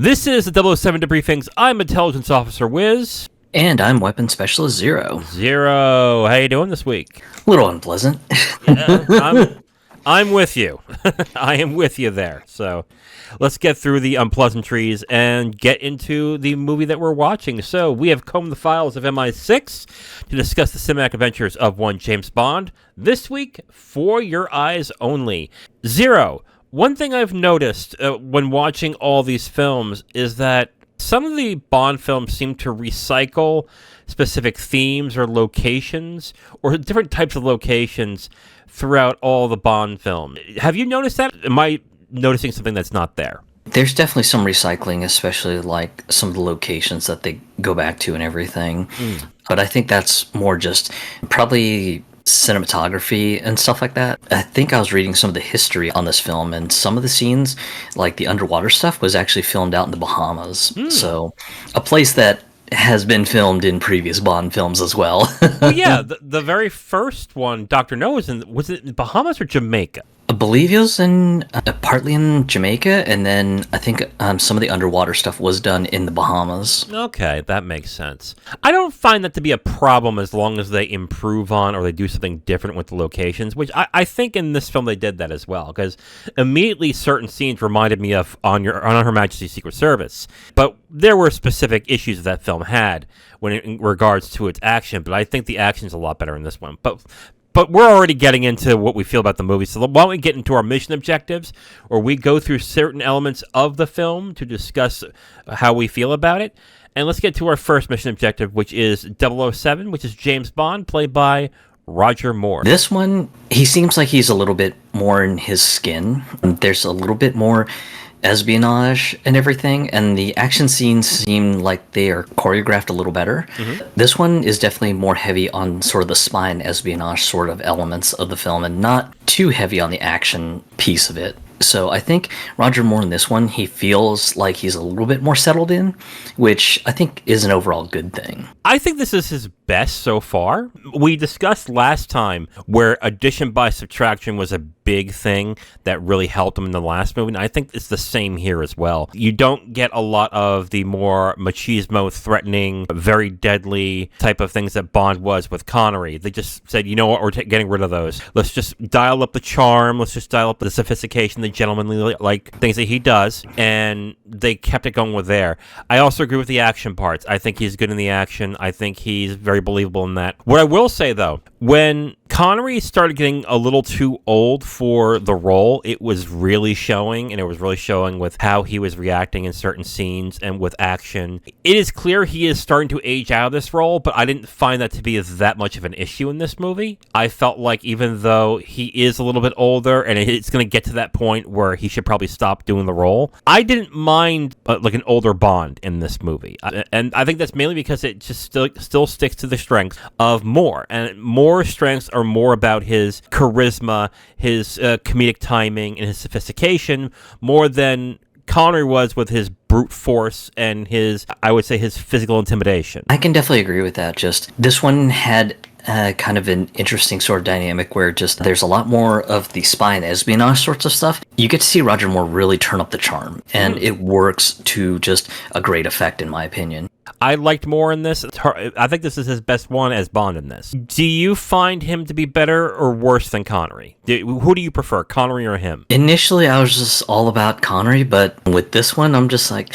This is the 007 Debriefings. I'm Intelligence Officer Wiz. And I'm Weapons Specialist Zero. Zero, how you doing this week? A little unpleasant. I'm with you. I am with you there. So let's get through the unpleasantries and get into the movie that we're watching. So we have combed the files of MI6 to discuss the cinematic adventures of one James Bond. This week, for your eyes only. Zero, one thing I've noticed when watching all these films is that some of the Bond films seem to recycle specific themes or locations or different types of locations throughout all the Bond films. Have you noticed that? Am I noticing something that's not there? There's definitely some recycling, especially like some of the locations that they go back to and everything. But I think that's more just probably cinematography and stuff like that. I think I was reading some of the history on this film, and some of the scenes, like the underwater stuff, was actually filmed out in the Bahamas. So a place that has been filmed in previous Bond films as well. Well, yeah, the very first one, Dr. No, was it in Bahamas or Jamaica? I believe it was partly in Jamaica, and then I think some of the underwater stuff was done in the Bahamas. Okay, that makes sense. I don't find that to be a problem as long as they improve on or they do something different with the locations, which I think in this film they did that as well, because immediately certain scenes reminded me of on Her Majesty's Secret Service. But there were specific issues that film had in regards to its action, but I think the action's a lot better in this one. But we're already getting into what we feel about the movie, so why don't we get into our mission objectives, or we go through certain elements of the film to discuss how we feel about it. And let's get to our first mission objective, which is 007, which is James Bond, played by Roger Moore. This one, he seems like he's a little bit more in his skin. There's a little bit more espionage and everything, and the action scenes seem like they are choreographed a little better. This one is definitely more heavy on sort of the spy and espionage sort of elements of the film, and not too heavy on the action piece of it. So I think Roger Moore in this one, he feels like he's a little bit more settled in, which I think is an overall good thing. I think this is his best so far. We discussed last time where addition by subtraction was a big thing that really helped him in the last movie, and I think it's the same here as well. You don't get a lot of the more machismo, threatening, very deadly type of things that Bond was with Connery. They just said, you know what, we're getting rid of those. Let's just dial up the charm, let's just dial up the sophistication, the gentlemanly like things that he does, and they kept it going with there. I also agree with the action parts. I think he's good in the action. I think he's very believable in that. What I will say, though, when Connery started getting a little too old for the role, it was really showing, and it was really showing with how he was reacting in certain scenes and with action. It is clear he is starting to age out of this role, but I didn't find that to be that much of an issue in this movie. I felt like even though he is a little bit older and it's going to get to that point where he should probably stop doing the role, I didn't mind like an older Bond in this movie. And I think that's mainly because it just still sticks to the strengths of Moore, and Moore's strengths are more about his charisma, his comedic timing, and his sophistication, more than Connery was with his brute force and his, I would say, his physical intimidation. I can definitely agree with that. Just this one had kind of an interesting sort of dynamic where just there's a lot more of the spy and espionage sorts of stuff. You get to see Roger Moore really turn up the charm, and it works to just a great effect, in my opinion. I liked Moore in this. I think this is his best one as Bond in this. Do you find him to be better or worse than Connery? Who do you prefer, Connery or him? Initially, I was just all about Connery, but with this one, I'm just like,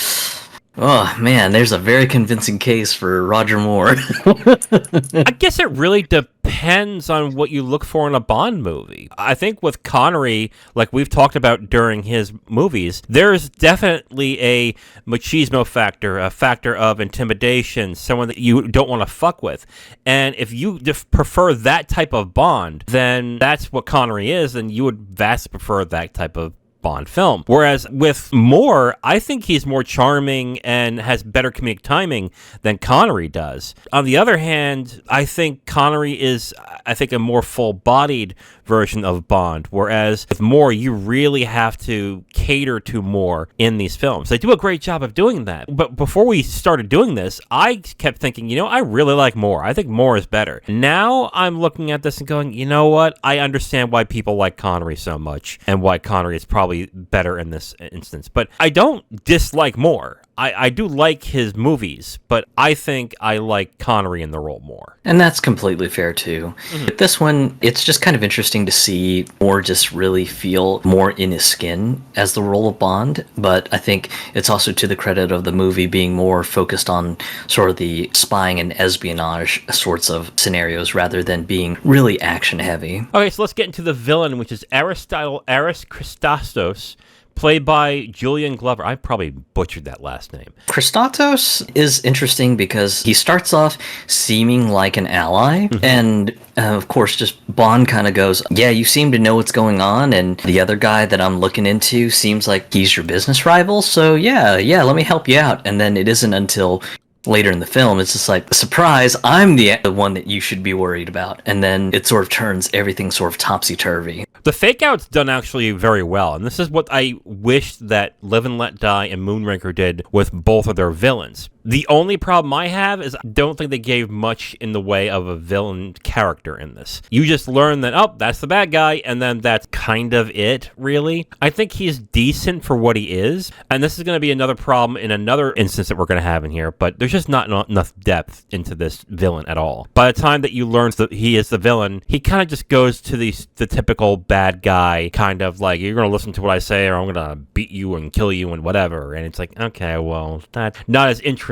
oh man, there's a very convincing case for Roger Moore. I guess it really depends on what you look for in a Bond movie. I think with Connery, like we've talked about during his movies, there's definitely a machismo factor, a factor of intimidation, someone that you don't want to fuck with. And if you prefer that type of Bond, then that's what Connery is, and you would vastly prefer that type of Bond film. Whereas with Moore, I think he's more charming and has better comedic timing than Connery does. On the other hand, I think Connery is, a more full-bodied version of Bond, whereas with Moore, you really have to cater to Moore in these films. They do a great job of doing that. But before we started doing this, I kept thinking, I really like Moore. I think Moore is better. Now I'm looking at this and going, you know what? I understand why people like Connery so much and why Connery is probably better in this instance. But I don't dislike Moore. I do like his movies, but I think I like Connery in the role more. And that's completely fair too. With this one, it's just kind of interesting to see or just really feel more in his skin as the role of Bond. But I think it's also to the credit of the movie being more focused on sort of the spying and espionage sorts of scenarios rather than being really action heavy. Okay, so let's get into the villain, which is Aris Christastos, played by Julian Glover. I probably butchered that last name. Christatos is interesting because he starts off seeming like an ally, and of course, just Bond kind of goes, yeah, you seem to know what's going on, and the other guy that I'm looking into seems like he's your business rival, so yeah, let me help you out. And then it isn't until later in the film, it's just like, surprise, I'm the one that you should be worried about. And then it sort of turns everything sort of topsy-turvy. The fake-out's done actually very well, and this is what I wish that Live and Let Die and Moonraker did with both of their villains. The only problem I have is I don't think they gave much in the way of a villain character in this. You just learn that, oh, that's the bad guy, and then that's kind of it, really. I think he's decent for what he is, and this is going to be another problem in another instance that we're going to have in here, but there's just not enough depth into this villain at all. By the time that you learn that he is the villain, he kind of just goes to the typical bad guy, kind of like, you're going to listen to what I say, or I'm going to beat you and kill you and whatever, and it's like, okay, well, that's not as interesting.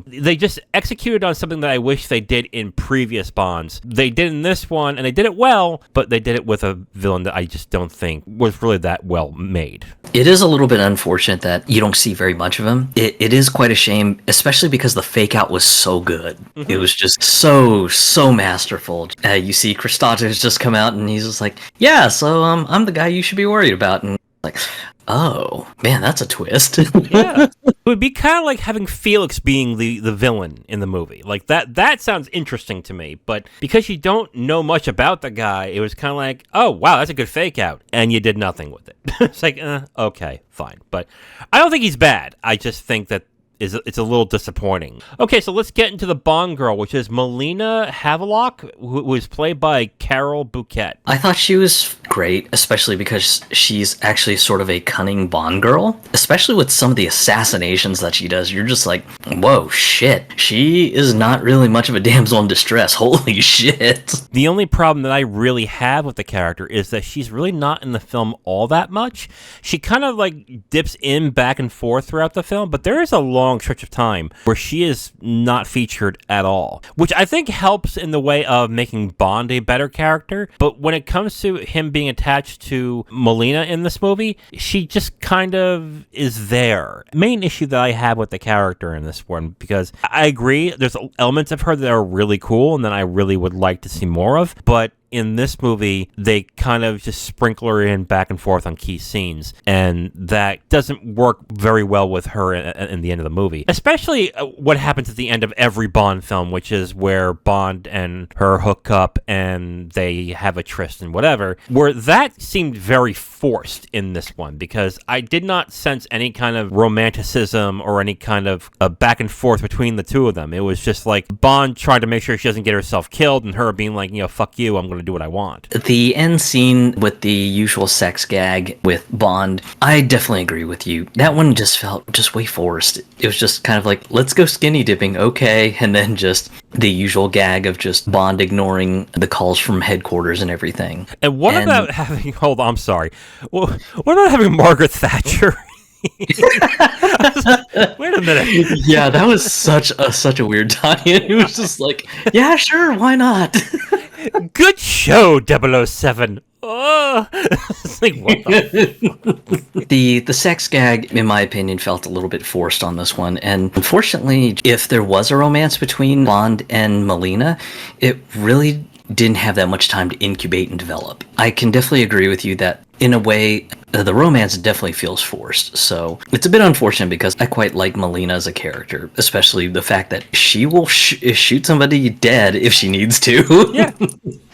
They just executed on something that I wish they did in previous Bonds. They did in this one, and they did it well, but they did it with a villain that I just don't think was really that well made. It is a little bit unfortunate that you don't see very much of him. It is quite a shame, especially because the fake out was so good. It was just so masterful. You see Christatos just come out, and he's just like, yeah, so I'm the guy you should be worried about. And like, oh, man, that's a twist. Yeah. It would be kind of like having Felix being the villain in the movie. Like, that sounds interesting to me. But because you don't know much about the guy, it was kind of like, oh, wow, that's a good fake out. And you did nothing with it. It's like, okay, fine. But I don't think he's bad. I just think that it's a little disappointing. Okay, so let's get into the Bond girl, which is Melina Havelock, who was played by Carol Bouquet. I thought she was great, especially because she's actually sort of a cunning Bond girl. Especially with some of the assassinations that she does, you're just like, whoa, shit. She is not really much of a damsel in distress. Holy shit. The only problem that I really have with the character is that she's really not in the film all that much. She kind of like dips in back and forth throughout the film, but there is a long stretch of time where she is not featured at all, which I think helps in the way of making Bond a better character. But when it comes to him being attached to Melina in this movie, she just kind of is there. Main issue that I have with the character in this one, because I agree there's elements of her that are really cool and that I really would like to see more of, but in this movie, they kind of just sprinkle her in back and forth on key scenes, and that doesn't work very well with her in the end of the movie. Especially what happens at the end of every Bond film, which is where Bond and her hook up and they have a tryst and whatever, where that seemed very forced in this one, because I did not sense any kind of romanticism or any kind of back and forth between the two of them. It was just like Bond trying to make sure she doesn't get herself killed, and her being like, fuck you, I'm going to do what I want. The end scene with the usual sex gag with Bond, I definitely agree with you. That one just felt just way forced. It was just kind of like, let's go skinny dipping, okay, and then just the usual gag of just Bond ignoring the calls from headquarters and everything. And what about having, hold on, I'm sorry. Well, what about having Margaret Thatcher? Wait a minute. Yeah, that was such a weird tie-in. It was just like, yeah, sure, why not? Good show, 007. Oh, it's like, what the sex gag, in my opinion, felt a little bit forced on this one. And unfortunately, if there was a romance between Bond and Melina, it really didn't have that much time to incubate and develop. I can definitely agree with you that, in a way, the romance definitely feels forced. So it's a bit unfortunate because I quite like Melina as a character, especially the fact that she will shoot somebody dead if she needs to. Yeah.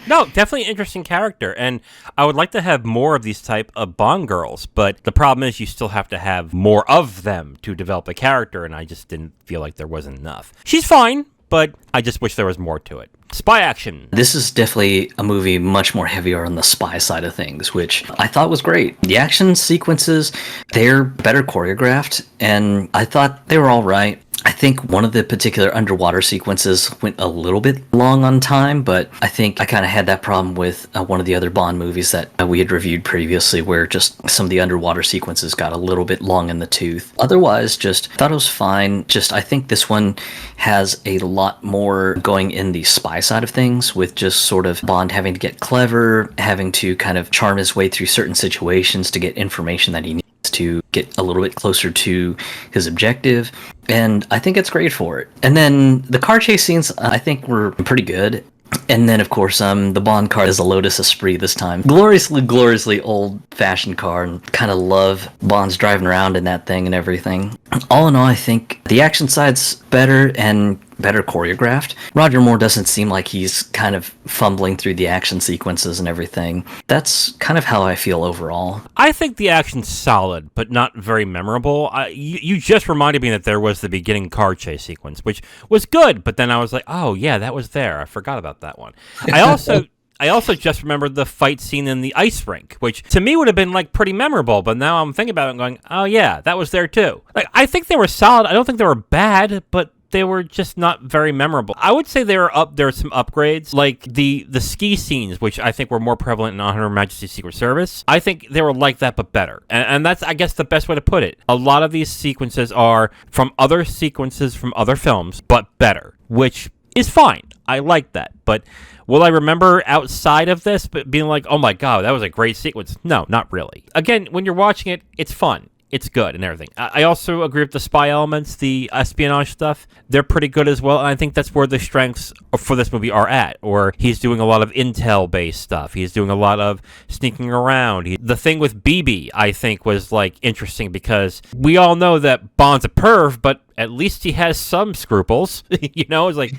No, definitely an interesting character, and I would like to have more of these type of Bond girls, but the problem is you still have to have more of them to develop the character, and I just didn't feel like there was enough. She's fine, but I just wish there was more to it. Spy action. This is definitely a movie much more heavier on the spy side of things, which I thought was great. The action sequences, they're better choreographed, and I thought they were all right. I think one of the particular underwater sequences went a little bit long on time, but I think I kind of had that problem with one of the other Bond movies that we had reviewed previously, where just some of the underwater sequences got a little bit long in the tooth. Otherwise, just thought it was fine. Just I think this one has a lot more going in the spy side of things, with just sort of Bond having to get clever, having to kind of charm his way through certain situations to get information that he needs to get a little bit closer to his objective, and I think it's great for it. And then the car chase scenes, I think, were pretty good. And then, of course, the Bond car is a Lotus Esprit this time. Gloriously old-fashioned car, and kind of love Bond's driving around in that thing and everything. All in all, I think the action side's better and better choreographed. Roger Moore doesn't seem like he's kind of fumbling through the action sequences and everything. That's kind of how I feel overall. I think the action's solid, but not very memorable. You just reminded me that there was the beginning car chase sequence, which was good, but then I was like, oh yeah, that was there. I forgot about that one. I also just remembered the fight scene in the ice rink, which to me would have been like pretty memorable, but now I'm thinking about it and going, oh yeah, that was there too. Like, I think they were solid. I don't think they were bad, but they were just not very memorable. I would say there are some upgrades, like the ski scenes, which I think were more prevalent in On Her Majesty's Secret Service. I think they were like that, but better. And that's, I guess, the best way to put it. A lot of these sequences are from other sequences from other films, but better, which is fine. I like that. But will I remember outside of this but being like, oh my God, that was a great sequence? No, not really. Again, when you're watching it, it's fun. It's good and everything. I also agree with the spy elements, the espionage stuff. They're pretty good as well, and I think that's where the strengths for this movie are at. Or he's doing a lot of intel-based stuff. He's doing a lot of sneaking around. The thing with BB, I think, was like interesting because we all know that Bond's a perv, but at least he has some scruples. You know, it's like,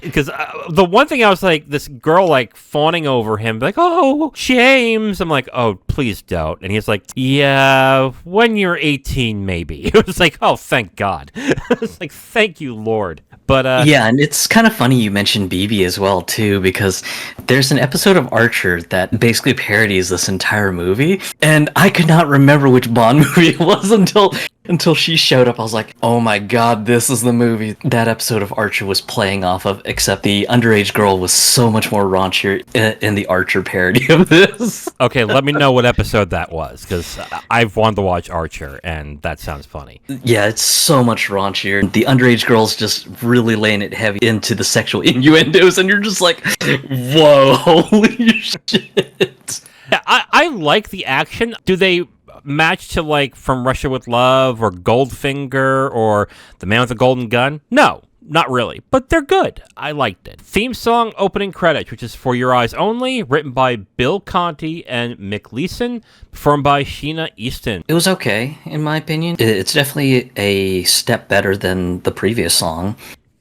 because the one thing I was like, this girl like fawning over him, like, oh, James. I'm like, oh, please don't. And he's like, yeah, when you're 18, maybe. It was like, oh, thank God. It's like, thank you, Lord. But yeah, and it's kind of funny you mentioned BB as well too, because there's an episode of Archer that basically parodies this entire movie, and I could not remember which Bond movie it was until she showed up. I was like, oh my God, this is the movie that episode of Archer was playing off of, except the underage girl was so much more raunchier in the Archer parody of this. Okay, let me know what episode that was, because I've wanted to watch Archer, and that sounds funny. Yeah, it's so much raunchier. The underage girl's just really laying it heavy into the sexual innuendos, and you're just like, whoa, holy shit. Yeah, I like the action. Do they match to like From Russia with Love or Goldfinger or The Man with the Golden Gun? No, not really, but they're good. I liked it. Theme song opening credits, which is For Your Eyes Only, written by Bill Conti and Mick Leeson, performed by Sheena Easton. It was okay, in my opinion. It's definitely a step better than the previous song.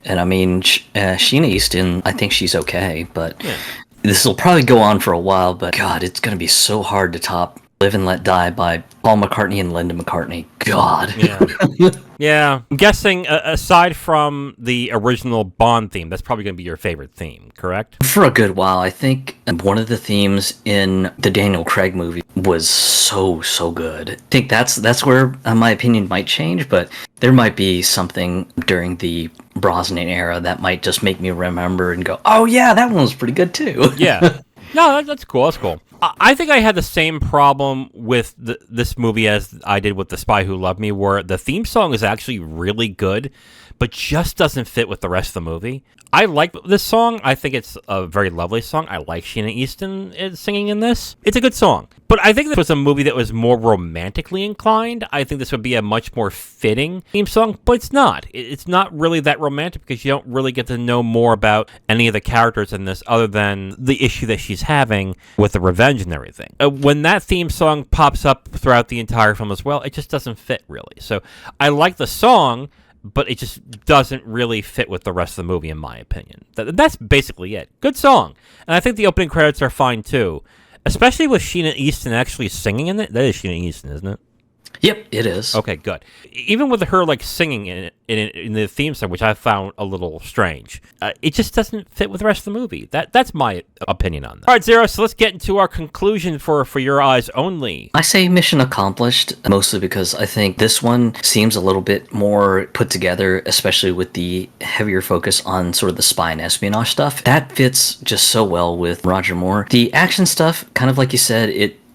And I mean, Sheena Easton, I think she's okay, but yeah. This will probably go on for a while, but God, it's going to be so hard to top Live and Let Die by Paul McCartney and Linda McCartney. God. Yeah. Yeah. I'm guessing, aside from the original Bond theme, that's probably going to be your favorite theme, correct? For a good while. I think one of the themes in the Daniel Craig movie was so good. I think that's where my opinion might change, but there might be something during the Brosnan era that might just make me remember and go, oh yeah, that one was pretty good too. Yeah. No, that's cool. That's cool. I think I had the same problem with this movie as I did with The Spy Who Loved Me, where the theme song is actually really good, but just doesn't fit with the rest of the movie. I like this song. I think it's a very lovely song. I like Sheena Easton singing in this. It's a good song. But I think this was a movie that was more romantically inclined. I think this would be a much more fitting theme song, but it's not. It's not really that romantic because you don't really get to know more about any of the characters in this other than the issue that she's having with the revenge and everything. When that theme song pops up throughout the entire film as well, it just doesn't fit really. So I like the song, but it just doesn't really fit with the rest of the movie, in my opinion. That's basically it. Good song. And I think the opening credits are fine, too. Especially with Sheena Easton actually singing in it. That is Sheena Easton, isn't it? Yep, it is. Okay, good. Even with her like singing in the theme song, which I found a little strange, it just doesn't fit with the rest of the movie. That's my opinion on that. All right, Zero. So let's get into our conclusion for Your Eyes Only. I say mission accomplished, mostly because I think this one seems a little bit more put together, especially with the heavier focus on sort of the spy and espionage stuff. That fits just so well with Roger Moore. The action stuff, kind of like you said,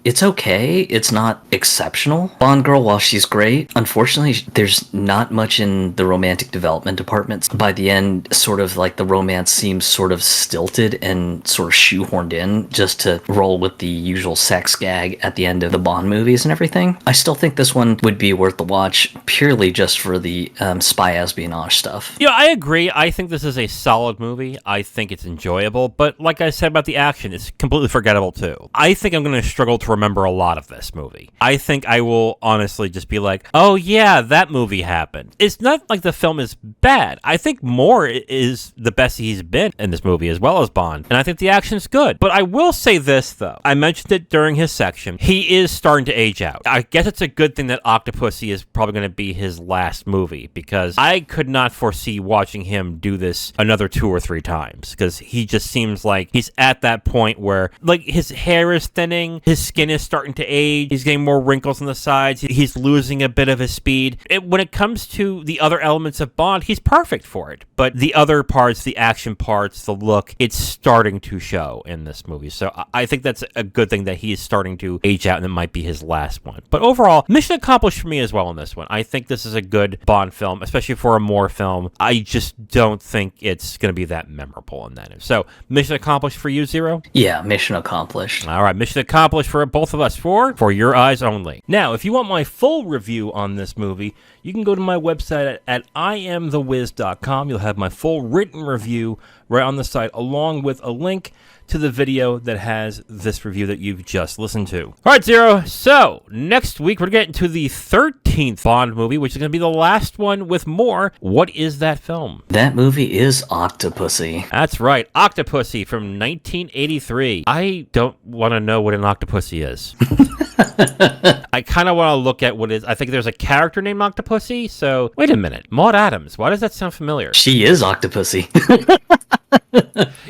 it's okay. It's not exceptional. Bond girl, while she's great, unfortunately, there's not much in the romantic development departments. By the end, sort of like the romance seems sort of stilted and sort of shoehorned in just to roll with the usual sex gag at the end of the Bond movies and everything. I still think this one would be worth the watch purely just for the spy espionage stuff. Yeah, I agree. I think this is a solid movie. I think it's enjoyable, but like I said about the action, it's completely forgettable too. I think I'm going to struggle to remember a lot of this movie. I think I will honestly just be like, oh yeah, that movie happened. It's not like the film is bad. I think Moore is the best he's been in this movie as well as Bond, and I think the action's good. But I will say this though, I mentioned it during his section, he is starting to age out. I guess it's a good thing that Octopussy is probably going to be his last movie, because I could not foresee watching him do this another 2 or 3 times, because he just seems like he's at that point where like his hair is thinning, his skin is starting to age, he's getting more wrinkles on the sides, he's losing a bit of his speed. When it comes to the other elements of Bond, he's perfect for it. But the other parts, the action parts, the look, it's starting to show in this movie. So I think that's a good thing that he is starting to age out, and it might be his last one. But overall, mission accomplished for me as well in this one. I think this is a good Bond film, especially for a Moore film. I just don't think it's going to be that memorable in that. So, mission accomplished for you, Zero? Yeah, mission accomplished. All right, mission accomplished for both of us for Your Eyes Only. Now, if you want my full review on this movie, you can go to my website at IamTheWiz.com. You'll have my full written review right on the site, along with a link to the video that has this review that you've just listened to. All right, Zero. So, next week, we're getting to the 13th Bond movie, which is going to be the last one with Moore. What is that film? That movie is Octopussy. That's right, Octopussy from 1983. I don't want to know what an Octopussy is. I kind of want to look at what is. I think there's a character named Octopussy. So, wait a minute. Maud Adams. Why does that sound familiar? She is Octopussy.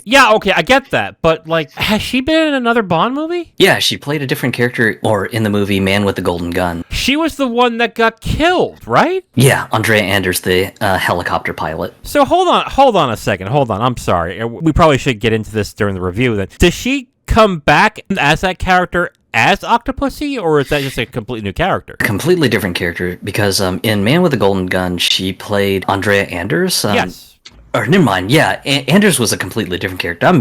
Yeah, okay, I get that. But, like, has she been in another Bond movie? Yeah, she played a different character, or in the movie Man with the Golden Gun. She was the one that got killed, right? Yeah, Andrea Anders, the helicopter pilot. So, hold on a second. Hold on. I'm sorry. We probably should get into this during the review then. Does she come back as that character as Octopussy, or is that just a completely new character? Completely different character, because in Man with the Golden Gun, she played Andrea Anders. Yes. Or never mind. Yeah, Anders was a completely different character. I'm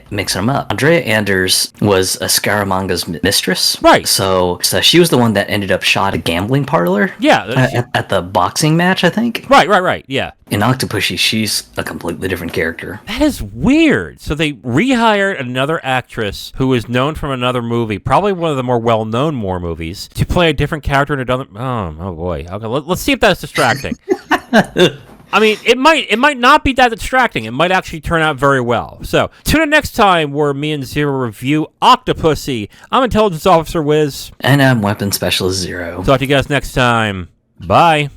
mixing them up. Andrea Anders was a Scaramanga's mistress. Right. So she was the one that ended up shot a gambling parlor. Yeah. At the boxing match, I think. Right. Yeah. In Octopussy, she's a completely different character. That is weird. So they rehired another actress who is known from another movie, probably one of the more well-known Moore movies, to play a different character in another. Oh boy. Okay, let's see if that's distracting. I mean, it might not be that distracting. It might actually turn out very well. So, tune in next time where me and Zero review Octopussy. I'm Intelligence Officer Wiz. And I'm Weapon Specialist Zero. Talk to you guys next time. Bye.